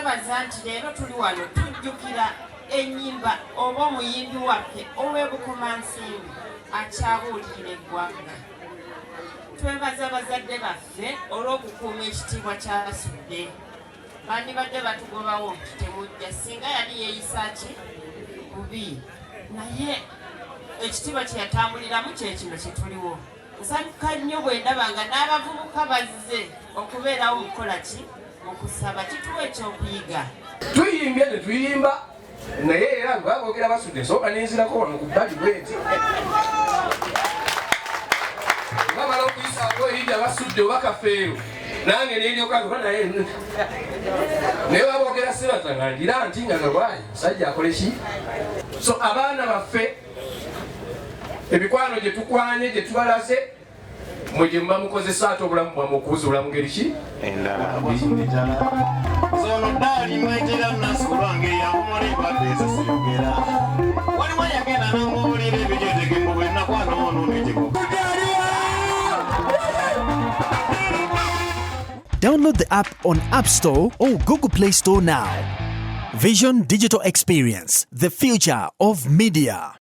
twebaza nti leero tuli wano tujjukira ennyimba oba omuyimbi waffe ow'ebukomansimbi akyabuulirira eggwanga. Twebaza bazadde baffe olw'okukuuma ekitiibwa kya Basudde. Bandibadde batugobawo nti temujja singa yali yeeyisa ki bubi, naye ekitiibwa kye yatambuliramu kye kino kye tuliwo. Nsanyuka nnyo bwe ndaba nga n'abavubuka bazze okubeerawo mu kukola ki, mu kusaba. Kituwa ekyokuyiga. Tuyimbye ne tuyimba naye era nga boogera Basudde nsooka nenzirako wano ku bbali bweti bamala okuyisaako erija Basudde oba Kafeero nange neryokaga naye naye baboogera Sebata nga ndira nti nga gabwayi musajja akole ki. So abaana baffe emikwano gye tukwanye gye tubalaze mwe gye muba mukozesa ate obulamu bwamu okubuzuula mu ngeri ki endala. Sono dali mwetera nasulwange yamuli bateza siyogera waliwo yagenda n'omuwulira ebijetegemu bwe nakwana ono n'ekiko. Download the app on App Store or Google Play Store now. Vision Digital Experience, the future of media.